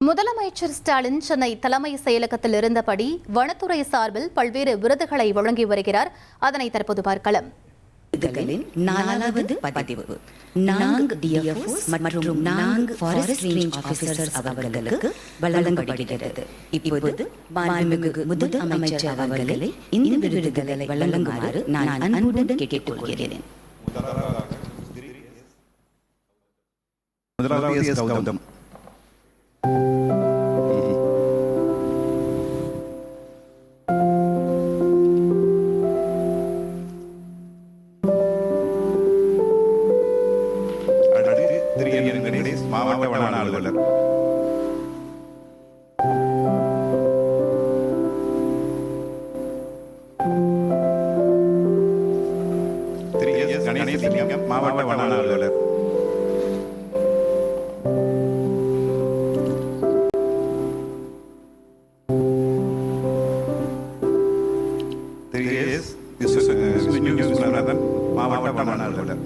முதலமைச்சர் ஸ்டாலின் சென்னை தலைமை செயலகத்தில் இருந்தபடி வனத்துறை சார்பில் பல்வேறு விருதுகளை வழங்கி வருகிறார். அதனை தற்போது பார்க்கலாம். நாலாவது பதிவு 4 DFOs மற்றும் 4 ஃபாரஸ்ட் ரேஞ்ச் ஆபீசர்ஸ் அவர்களுக்கு வழங்கப்படுகிறது. இப்போது மாண்புமிகு முதலமைச்சர் அவர்களை இந்த விருதுகளை வழங்குமாறு நான் அன்புடன் கேட்டுக்கொள்கிறேன். மாவட்ட வன அலுவலர் கணேசலிங்கம், மாவட்ட வன அலுவலர் மாவட்ட வன அலுவலர்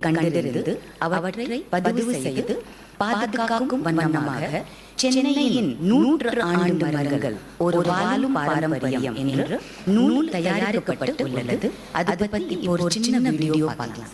கண்டறிந்து அவற்றை பதிவு செய்து பாதுகாக்கும் வண்ணமாக சென்னையின் 100 ஆண்டு மரங்கள் ஒரு வாழும் பாரம்பரியம் என்ற நூல் தயாரிக்கப்பட்டு உள்ளது. அதை பற்றி ஒரு சின்ன வீடியோ பார்க்கலாம்.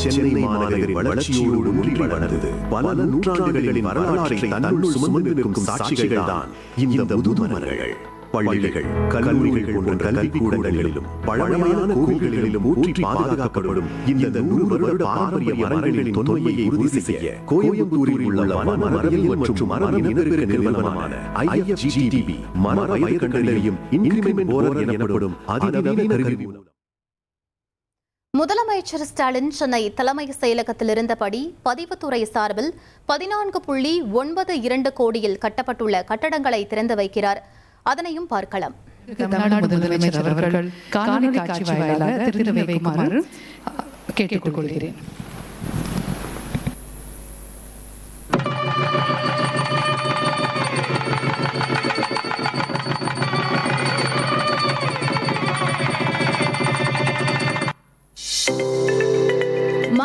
சென்னை மாநகரின் வளர்ச்சியோடு ஒன்றி வளர்ந்தது பல நூற்றாண்டுகளின் வரலாற்றை தன்னுள் சுமந்திருக்கும் சாட்சிகள் தான் இந்த முதுமரங்கள். பள்ளிகள், கல்லூரிகள் போன்ற கல்விக்கூடங்களிலும் பழமையான கோவில்களிலும் ஊற்றி பாதுகாக்கப்படும் இந்த 100 வருட பாரம்பரிய மரங்களின் தொன்மையை உறுதி செய்ய கோயம்புத்தூரில் உள்ள வன மரபியல் மற்றும் மர இனப்பெருக்க நிறுவனமான IFGTB மர வயது கண்டறியும் இன்கிரிமென்ட் போரர் எனப்படும் அதிநவீன கருவி மூலம் முதலமைச்சர் ஸ்டாலின் சென்னை தலைமை செயலகத்தில் இருந்தபடி பதிவுத்துறை சார்பில் 14.92 கோடியில் கட்டப்பட்டுள்ள கட்டடங்களை திறந்து வைக்கிறார். அதனையும் பார்க்கலாம். தமிழ்நாடு முதலமைச்சர் அவர்கள் காணொலி காட்சி வாயிலாக திறந்து வைக்குமாறு கேட்டுக்கொள்கிறேன்.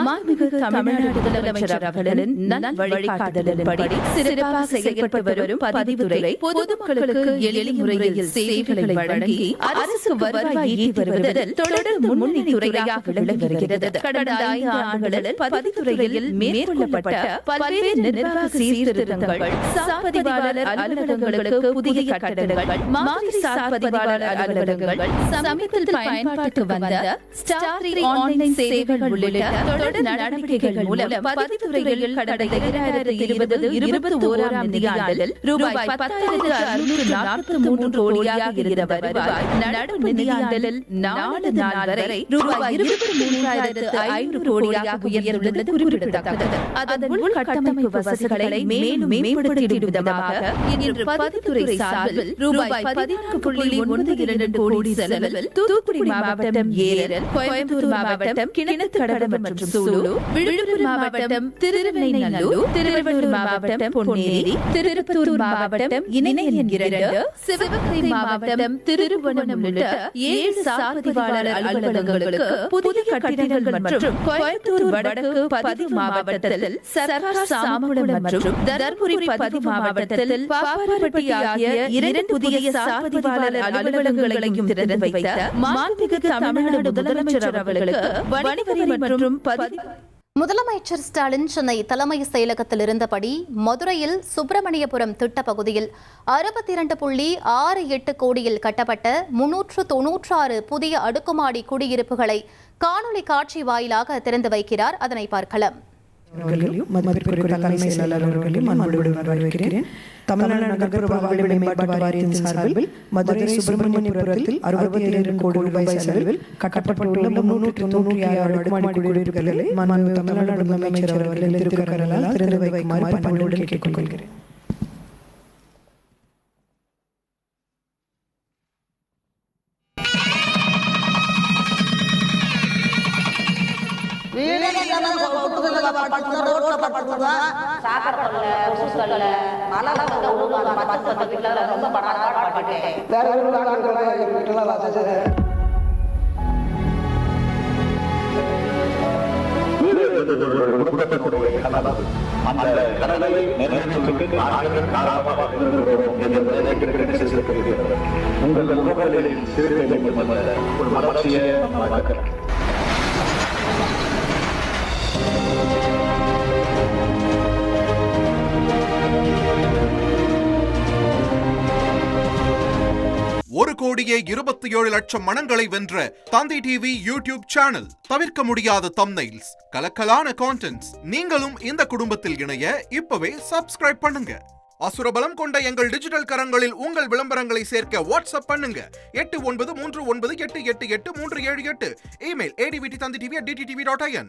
மாண்புமிகு தமிழ்நாடு முதலமைச்சர் அவர்களின் வழிகாட்டுதலின்படி சிறப்பாக செயல்பட்டு வரும் பதிவுத்துறை பொதுமக்களுக்கு எளிய முறையில் சேவைகளை வழங்கி அரசுக்கு வருவாய் ஈட்டி வருவதில் தொடர்ந்து முன்னணி துறையாக விளங்கி வருகிறது. கடந்த 5 ஆண்டுகளில் பதிவுத்துறையில் மேற்கொள்ளப்பட்ட பல்வேறு நிர்வாக சீர்திருத்தங்கள், சார்பதிவாளர் அலுவலகங்களுக்கு புதிய கட்டடங்கள், மாதிரி சார்பதிவாளர் அலுவலகங்கள், சமீபத்தில் பயன்பாட்டுக்கு வந்த ஸ்டார் 3 ஆன்லைன் சேவைகள் உள்ளிட்ட தொடர் நடவடிக்கைகள் மூலம் பதிவுத்துறையில் கடந்த 2020-21ஆம் நிதியாண்டில் ரூபாய் 10,643 கோடியாக இருந்த வருவாய் நடப்பு நிதியாண்டில் 4 நாள் வரை ரூபாய் 23,500 கோடியாக உயர்ந்துள்ளது குறிப்பிடத்தக்கது. அதன் உள்கட்டமைப்பு வசதிகளை மேலும் மேம்படுத்திடும் விதமாக இன்று பதிவுத்துறை சார்பில் ரூபாய் 14.92 கோடி செலவில் தூத்துக்குடி மாவட்டம் ஏரல், கோயம்புத்தூர் மாவட்டம் கிணத்துக்கடவு மற்றும் சூலூர், விழுப்புரம் மாவட்டம் திருவெண்ணெய்நல்லூர், திருவள்ளூர் மாவட்டம் பொன்னேரி, திருப்பத்தூர் மாவட்டம் இணையன் 2, சிவகங்கை மாவட்டம் திருப்புவனம் உள்ளிட்ட 7 சார்பதிவாளர் அலுவலகங்களுக்கு புதிய கட்டிடங்கள் மற்றும் கோயம்புத்தூர் வடக்கு பதிவு மாவட்டத்தில் சர்க்கார் சாமகுளம் மற்றும் தர்மபுரி பதிவு மாவட்டத்தில் பாப்பாரப்பட்டி ஆகிய 2 புதிய சார்பதிவாளர் அலுவலகங்களையும் திறந்து வைத்த மாண்புமிகு தமிழ்நாடு முதலமைச்சர் அவர்களுக்கு வணிகவரி மற்றும் முதலமைச்சர் ஸ்டாலின் சென்னை தலைமை செயலகத்தில் இருந்தபடி மதுரையில் சுப்பிரமணியபுரம் திட்ட பகுதியில் 62.68 கோடியில் கட்டப்பட்ட 396 புதிய அடுக்குமாடி குடியிருப்புகளை காணொலி காட்சி வாயிலாக திறந்து வைக்கிறார். அதனை பார்க்கலாம். தலைமை செயலாளர் அவர்களையும் அன்புடன் வரவேற்கிறேன். தமிழ்நாடு நகர்ப்புற வாழ்விட மேம்பாட்டு வாரியத்தின் சார்பில் மதுரை சுப்பிரமணியபுரத்தில் 67 கோடி ரூபாய் செலவில் கட்டப்பட்டுள்ள 396 அடுக்குமாடி குடியிருப்புகளை மாண்புமிகு தமிழ்நாடு முதலமைச்சர் அவர்களின் திருக்கரங்களால் திறந்து வைக்குமாறு பணிவுடன் கேட்டுக்கொள்கிறேன். வீடு படுத்து ரோட்ல படுத்துதான் சாக்கடை கொசுக்கல்ல மழை வந்து உழுவாங்க 10 வீட்டுல ரொம்ப பாடுபட்டேன். வேற ஒரு வீட்டுல அந்த கடலை நிறைவேற்றுக்கு நாங்கள் காரணமாக இருந்திருக்கிறோம் என்பதை உங்கள் முகங்களில் சிறுத்தை மட்டுமல்ல ஒரு மலர்ச்சியை பார்க்கிறேன். ஒரு கோடியே 27 லட்சம் மனங்களை வென்ற தந்தி டிவி யூடியூப் சேனல். தவிர்க்க முடியாத தம்ப்நெயில்ஸ், கலக்கலான கான்டென்ட்ஸ். நீங்களும் இந்த குடும்பத்தில் இணைய இப்பவே சப்ஸ்கிரைப் பண்ணுங்க. அசுரபலம் கொண்ட எங்கள் டிஜிட்டல் கரங்களில் உங்கள் விளம்பரங்களை சேர்க்க வாட்ஸ்அப் பண்ணுங்க. 8939888838. Email advttv@dttv.in.